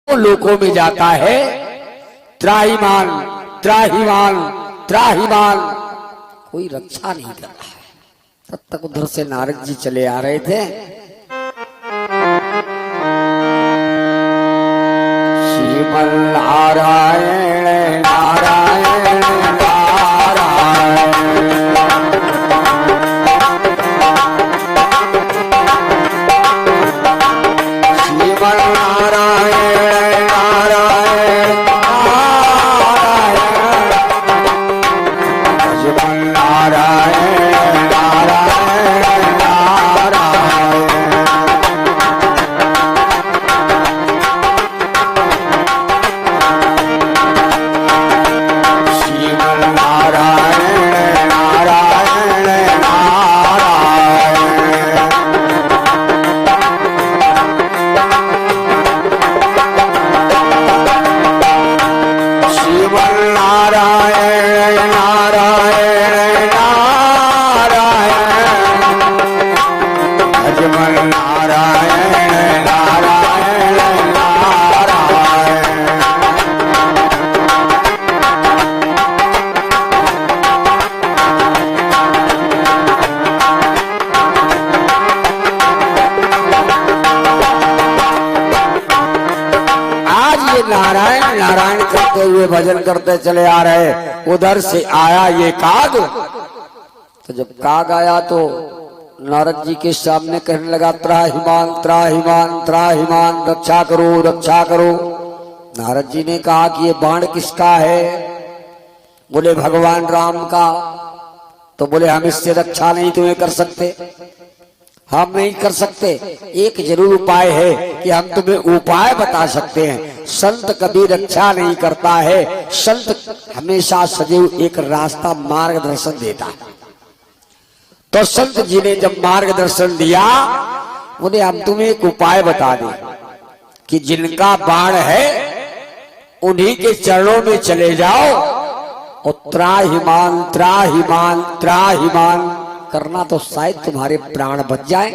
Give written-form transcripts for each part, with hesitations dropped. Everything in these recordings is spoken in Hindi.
लोकों में जाता है, त्राहिमाम त्राहिमाम त्राहिमाम, कोई रक्षा नहीं कर रहा है। तब तक उधर से नारद जी चले आ रहे थे। श्रीमन नारायण नारायण नारायण, श्रीमन नारायण नारायण नारायण, श्रीमन नारायण नारायण नारायण। श्रीमन नारायण नारायण नारायण, श्रीमन नारायण नारायण नारायण, श्रीमन नारायण नारायण नारायण। आज ये नारायण नारायण करते हुए भजन करते चले आ रहे। उधर से आया ये काग, तो जब काग आया तो नारद जी के सामने कहने लगा, त्राहिमाम त्राहिमाम त्राहिमाम, रक्षा करो रक्षा करो। नारद जी ने कहा कि ये बाण किसका है? बोले भगवान राम का। तो बोले हम इससे रक्षा नहीं तुम्हें कर सकते, हम नहीं कर सकते। एक जरूर उपाय है कि हम तुम्हें उपाय बता सकते हैं। संत कभी रक्षा नहीं करता है, संत हमेशा सदैव एक रास्ता मार्गदर्शन देता है। तो संत जी ने जब मार्गदर्शन दिया, बोले हम तुम्हें एक उपाय बता दें कि जिनका बाण है उन्हीं के चरणों में चले जाओ और त्राहिमाम त्राहिमाम त्राहिमाम करना, तो शायद तुम्हारे प्राण बच जाए।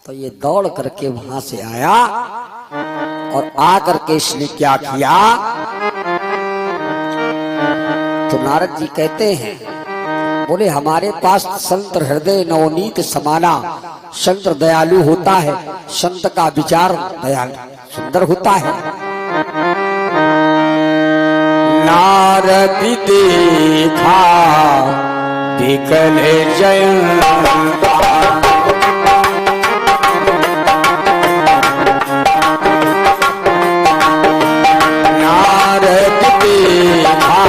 तो ये दौड़ करके वहां से आया और आकर के इसने क्या किया? तो नारद जी कहते हैं, बोले हमारे पास संत हृदय नवनीत समाना, संत दयालु होता है, संत का विचार दयालु सुंदर होता है। नारद देखा विकल जयंता, नारद देखा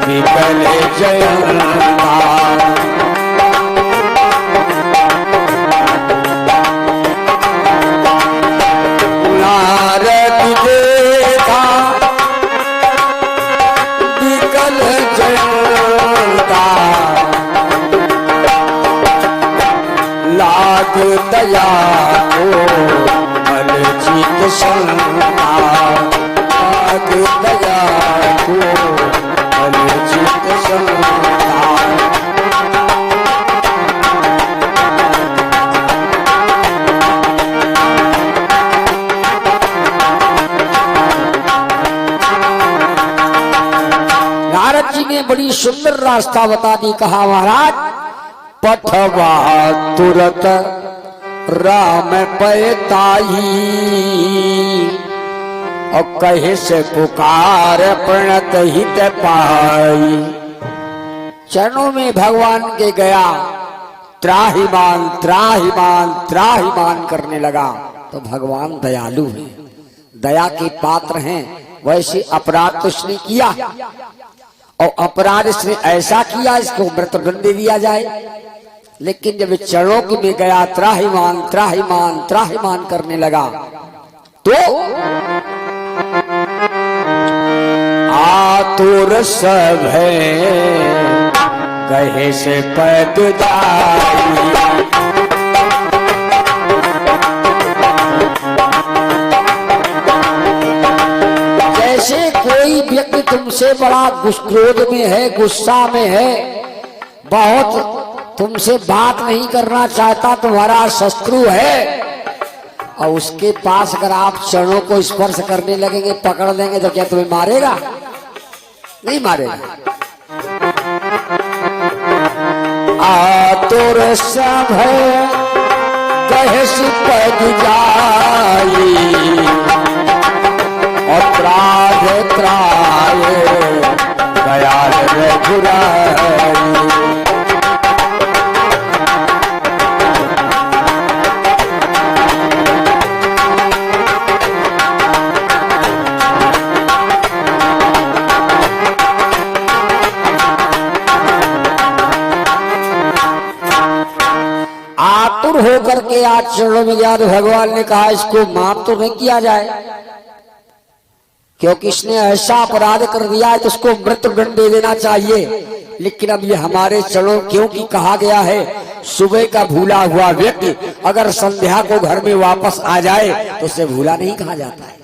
विकल जयंता, नारद देखा विकल जयंता, लाग दया को बल जीत संता, लाग दया को बल जीत संता। नारद जी ने बड़ी सुंदर रास्ता बता दी। कहा महाराज, पथवा तुरत राम पैताई, और कहे से पुकार प्रणत हित पाई। चरणों में भगवान के गया, त्राहिमाम त्राहिमाम त्राहिमाम करने लगा। तो भगवान दयालु हैं, दया के पात्र हैं। वैसे अपराध तो इसने किया, और अपराध इसने ऐसा किया इसको मृत्युदंड दे दिया जाए। लेकिन जब चरणों के में गया, त्राहिमाम त्राहिमाम त्राहिमाम करने लगा, तो आतुर सब है कहे से पैद जाई, जैसे कोई व्यक्ति तुमसे बड़ा क्रोध में है, गुस्सा में है, बहुत तुमसे बात नहीं करना चाहता, तुम्हारा शत्रु है, और उसके पास अगर आप चरणों को स्पर्श करने लगेंगे, पकड़ लेंगे, तो क्या तुम्हें मारेगा? नहीं मारेगा। आतुर सब गहस पद जाई और त्राध त्राय दयाल रघुराई। आतुर होकर के आज चरणों में गया तो भगवान ने कहा इसको माफ तो नहीं किया जाए, क्योंकि इसने ऐसा अपराध कर दिया है तो उसको मृत्युदंड दे देना चाहिए। लेकिन अब ये हमारे चरणों, क्योंकि कहा गया है सुबह का भूला हुआ व्यक्ति अगर संध्या को घर में वापस आ जाए तो उसे भूला नहीं कहा जाता है।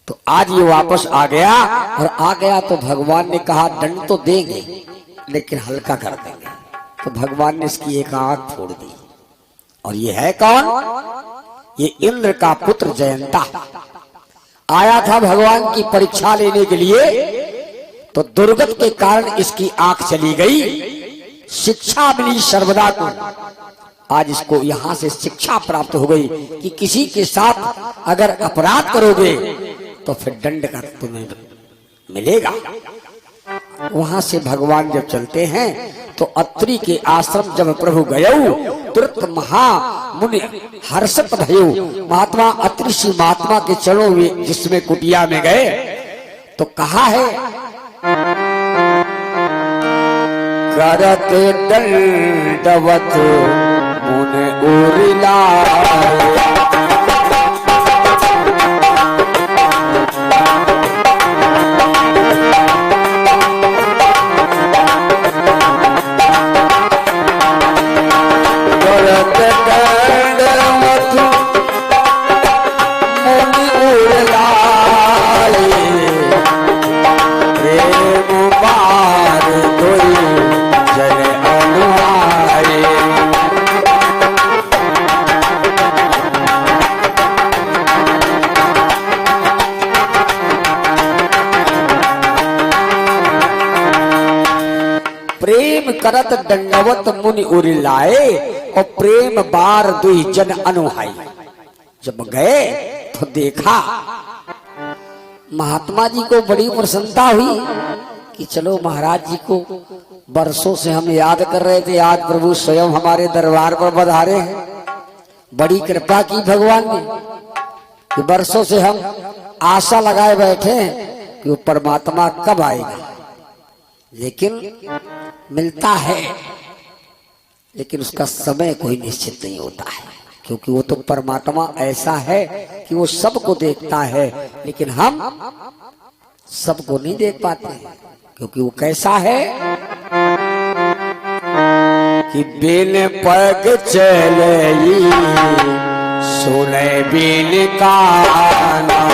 तो आज ये वापस आ गया, और आ गया तो भगवान ने कहा दंड तो देंगे लेकिन हल्का कर देंगे। तो भगवान ने इसकी एक आंख फोड़ दी। और ये है कौन? ये इंद्र का पुत्र जयंता आया था भगवान की परीक्षा लेने के लिए, तो दुर्गत के कारण इसकी आंख चली गई। शिक्षा मिली सर्वदा को, आज इसको यहां से शिक्षा प्राप्त हो गई कि किसी के साथ अगर अपराध करोगे तो फिर दंड का तुम्हें मिलेगा। वहां से भगवान जब चलते हैं तो अत्रि के आश्रम जब प्रभु गयऊ तुरंत महा मुनि हर्षित भयो। महात्मा अत्रि श्री महात्मा के चरणों में जिसमें कुटिया में गए तो कहा है करते दंडवत मुनि उरिलाए। प्रेम करत दंडवत मुनि उरिलाए और प्रेम बार दुई जन अनुहाई। जब गए तो देखा महात्मा जी को बड़ी प्रसन्नता हुई कि चलो महाराज जी को बरसों से हम याद कर रहे थे, आज प्रभु स्वयं हमारे दरबार पर पधारे हैं। बड़ी कृपा की भगवान ने कि बरसों से हम आशा लगाए बैठे हैं कि वो परमात्मा कब आएगा, लेकिन मिलता है, लेकिन उसका समय कोई निश्चित नहीं होता है, क्योंकि वो तो परमात्मा ऐसा है कि वो सबको देखता है, लेकिन हम सबको नहीं देख पाते, क्योंकि वो कैसा है कि बिन पग चले सुने बिन काना।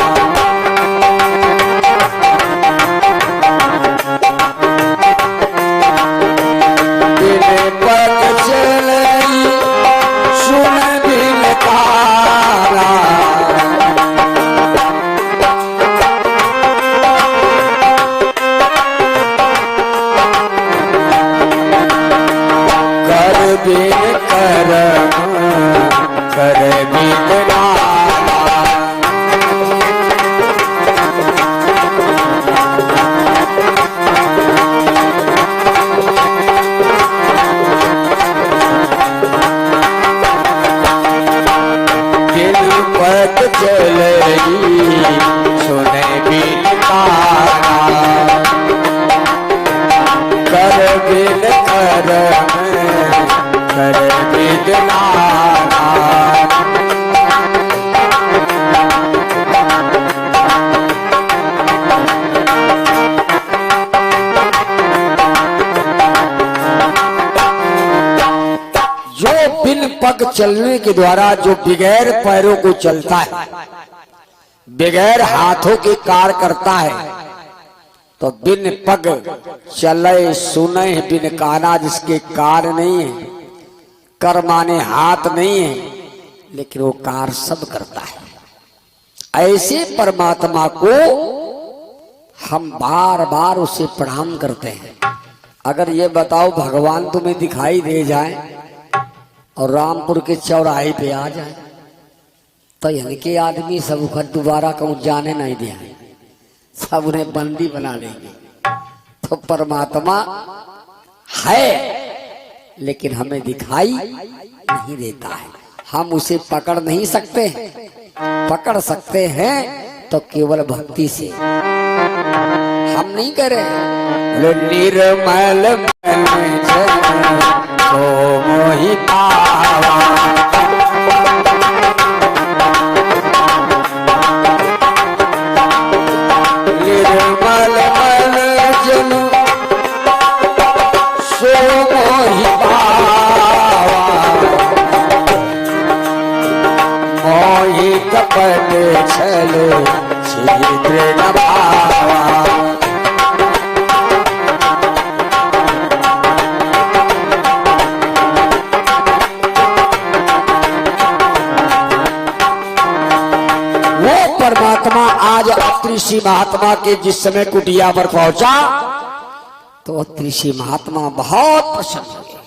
पग चलने के द्वारा जो बगैर पैरों को चलता है, बगैर हाथों के कार्य करता है, तो बिन पग चले सुने बिन काना, जिसके कार्य नहीं है कर माने हाथ नहीं है, लेकिन वो कार्य सब करता है। ऐसे परमात्मा को हम बार बार उसे प्रणाम करते हैं। अगर ये बताओ भगवान तुम्हें दिखाई दे जाए और रामपुर के चौराहे पे आ जाए तो इनके आदमी सब दोबारा कहूँ जाने नहीं दिया, सब उन्हें बंदी बना लेंगे। तो परमात्मा है लेकिन हमें दिखाई नहीं देता है, हम उसे पकड़ नहीं सकते। पकड़ सकते हैं तो केवल भक्ति से। हम नहीं करें निर्मल मन तो मोहि पावा, निर्मल मन जन सो मोहि पावा, मोहि कपट छल छिद्र न भावा। परमात्मा आज अत्रिषि महात्मा के जिस समय कुटिया पर पहुंचा तो अत्रिषि महात्मा बहुत प्रसन्न हुए।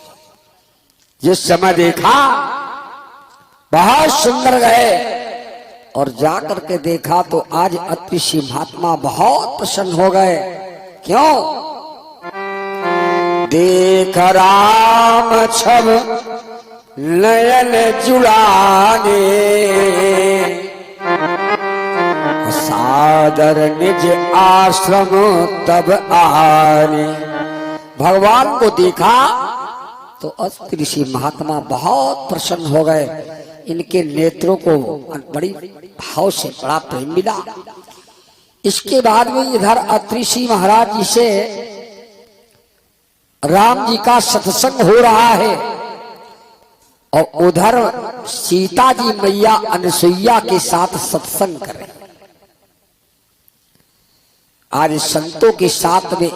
जिस समय देखा बहुत सुंदर गए और जाकर के देखा तो आज अत्रिषि महात्मा बहुत प्रसन्न हो गए। क्यों? देख राम छब नयन जुड़ाने, सादर निज आश्रम तब आने। भगवान को देखा तो अत्रिषि महात्मा बहुत प्रसन्न हो गए। इनके नेत्रों को बड़ी भाव से बड़ा प्रेम मिला। इसके बाद में इधर अत्रिषि महाराज जी से राम जी का सत्संग हो रहा है और उधर सीता जी मैया अनसुईया के साथ सत्संग कर रहे। आज संतों के साथ में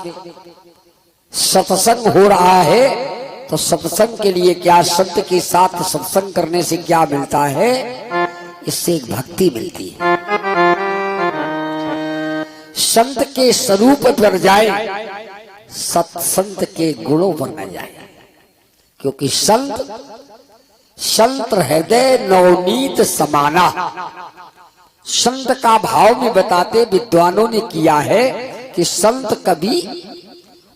सत्संग हो रहा है तो सत्संग के लिए क्या, संत के साथ सत्संग करने से क्या मिलता है? इससे एक भक्ति मिलती है। संत के स्वरूप पर जाए, सत्संत के गुणों पर न जाए। क्योंकि संत हृदय नवनीत समाना, संत का भाव में बताते विद्वानों ने किया है कि संत कभी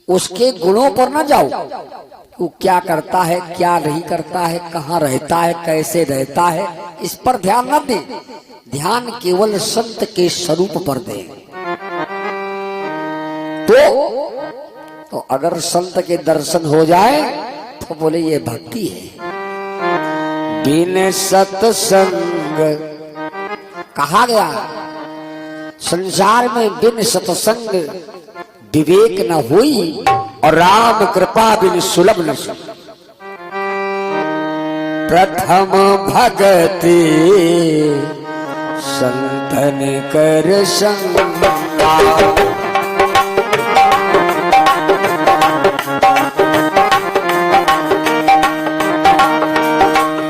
उसके गुणों पर न जाओ। वो क्या करता है, क्या नहीं करता है, कहाँ रहता है, कैसे रहता है, इस पर ध्यान न दे। ध्यान केवल संत के स्वरूप पर दे। तो अगर संत के दर्शन हो जाए तो बोले ये भक्ति है। बिन सत्संग कहा गया, संसार में बिन सत्संग विवेक न हुई और राम कृपा बिन सुलभ न सुन। प्रथम भगति संतन कर संगा,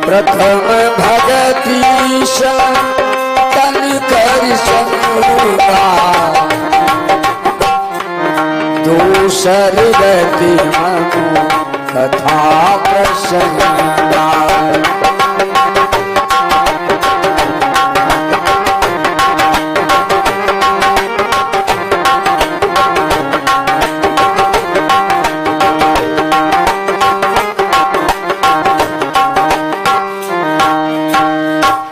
प्रथम भगति संतन कर संगा, दूसर गति मनु कथा प्रसंगा।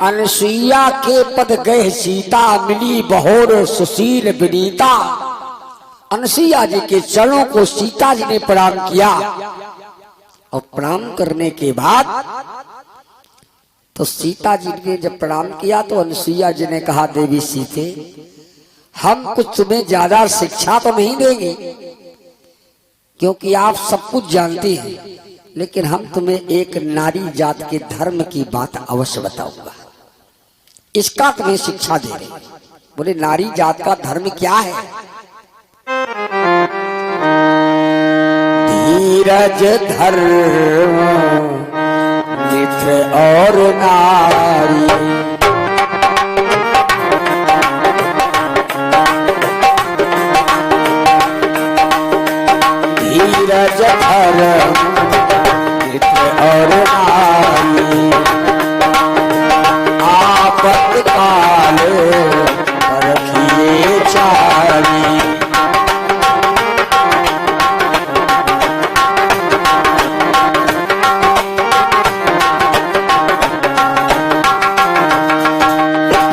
अनसुईया के पद गए सीता, मिली बहोर सुशील विनीता। अनसुईया जी के चरणों को सीता जी ने प्रणाम किया और प्रणाम करने के बाद तो सीता जी ने जब प्रणाम किया तो अनसुईया जी ने कहा, देवी सीते, हम कुछ तुम्हें ज्यादा शिक्षा तो नहीं देंगे क्योंकि आप सब कुछ जानती हैं, लेकिन हम तुम्हें एक नारी जात के धर्म की बात अवश्य बताऊंगा, इसका तुम्हें शिक्षा दे रहे। बोले नारी जात का धर्म क्या है? धीरज धर्म मित्र और नारी। धीरज धर मित्र और नारी, आपत काल रखिए चारी।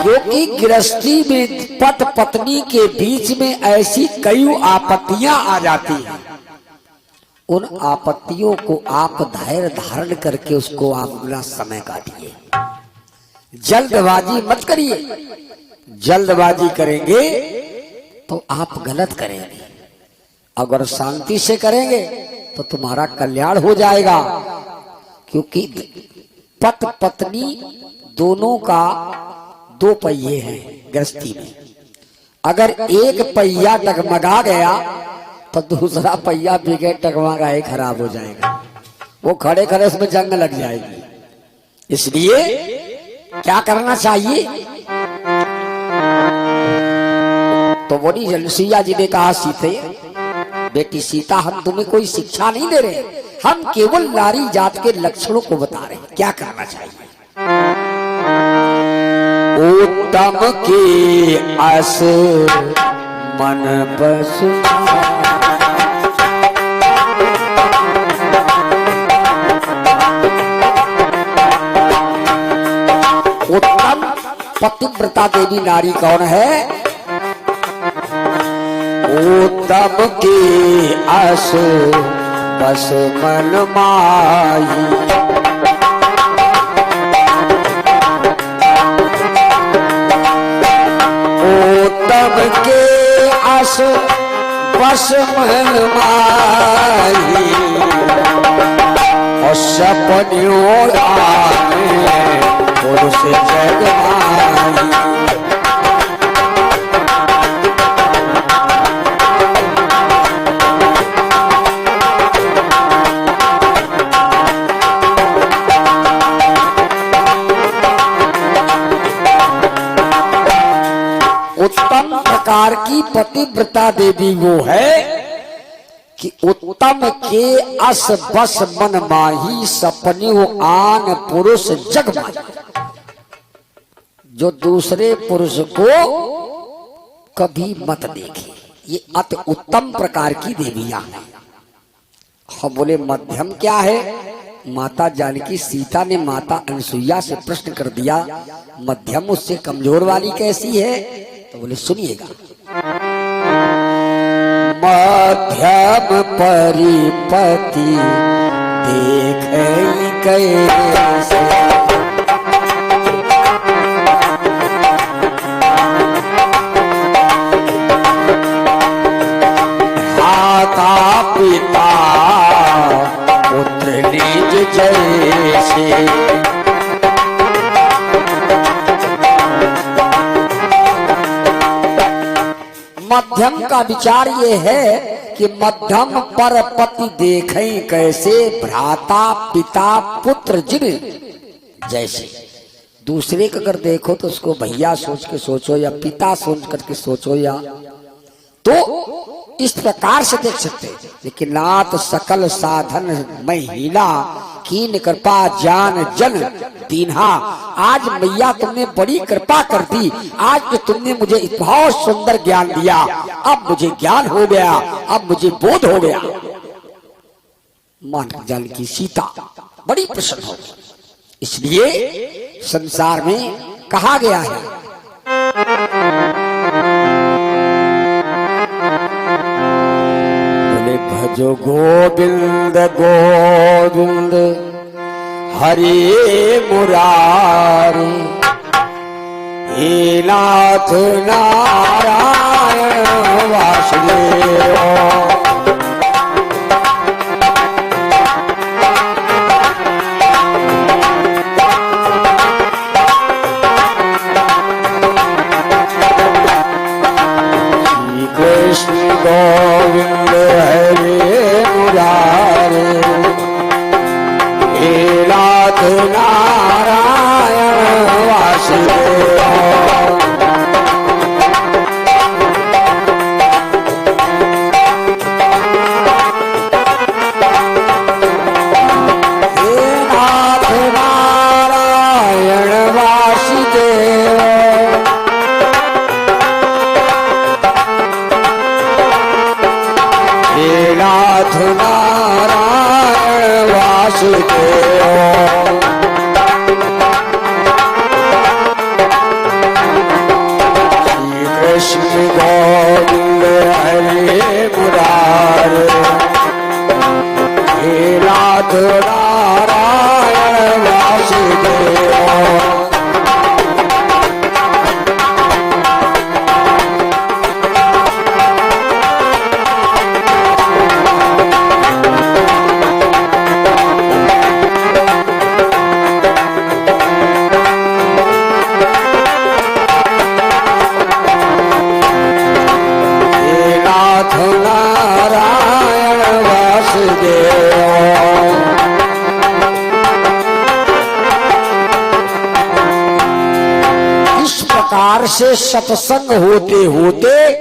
क्योंकि गृहस्थी में पति पत्नी के बीच में ऐसी कई आपत्तियां आ जाती हैं, उन आपत्तियों को आप धैर्य धारण करके उसको आप अपना समय काटिए। जल्दबाजी मत करिए, जल्दबाजी करेंगे तो आप गलत करेंगे। अगर शांति से करेंगे तो तुम्हारा कल्याण हो जाएगा। क्योंकि पति पत्नी दोनों का दो पहिए हैं गृहस्थी में। अगर एक पहिया डगमगा गया तो दूसरा पहिया बिगड़ टकवा ही खराब हो जाएगा, वो खड़े खड़े उसमें जंग लग जाएगी। इसलिए क्या करना चाहिए? तो बोली सिया जी ने कहा, सीते बेटी सीता, हम तुम्हें कोई शिक्षा नहीं दे रहे, हम केवल नारी जात के लक्षणों को बता रहे हैं, क्या करना चाहिए। उत्तम के आस मन बस, उत्तम पतिव्रता देवी नारी कौन है? उत्तम के आस बस मन माही, उत्तम के आस बस मन माही, और सपनियों आने पुरुष जग माही। उत्तम प्रकार की पतिव्रता देवी वो है कि उत्तम के अस बस मन माही, सपनियों आन पुरुष जग माही। जो दूसरे पुरुष को कभी मत देखे, ये अति उत्तम प्रकार की देवियां हैं। हम बोले मध्यम क्या है? माता जानकी सीता ने माता अनसुईया से प्रश्न कर दिया, मध्यम उससे कमजोर वाली कैसी है? तो बोले सुनिएगा, मध्यम परिपति देख कैसे, माता पिता पुत्र निज जैसे, मध्यम का विचार ये है कि मध्यम पर पति देखें कैसे, भ्राता पिता पुत्र जिन जैसे। दूसरे को अगर देखो तो उसको भैया सोच के सोचो या पिता सोच करके सोचो, या तो इस प्रकार से देख सकते। लेकिन नाथ सकल साधन में हीना, कीन कृपा जान जन दीन्हा। आज मैया तुमने बड़ी कृपा कर दी, आज तो तुमने मुझे बहुत सुंदर ज्ञान दिया, अब मुझे ज्ञान हो गया, अब मुझे बोध हो गया। माता जानकी सीता बड़ी प्रसन्न हो गई। इसलिए संसार में कहा गया है, बोले भजो गोविंद गोविंद हरे मुरारी, हे नाथ नारायण वासुदेव। श्री कृष्ण गोविंद हरे मुरारी, हे नाथ नारायण वासुदेव। हे नाथ नारायण वासुदेव। कृष्ण गोविंद हरे मुरारे। हे नाथ नारायण वासुदेव। नारायण वासुदेव। इस प्रकार से सत्संग होते होते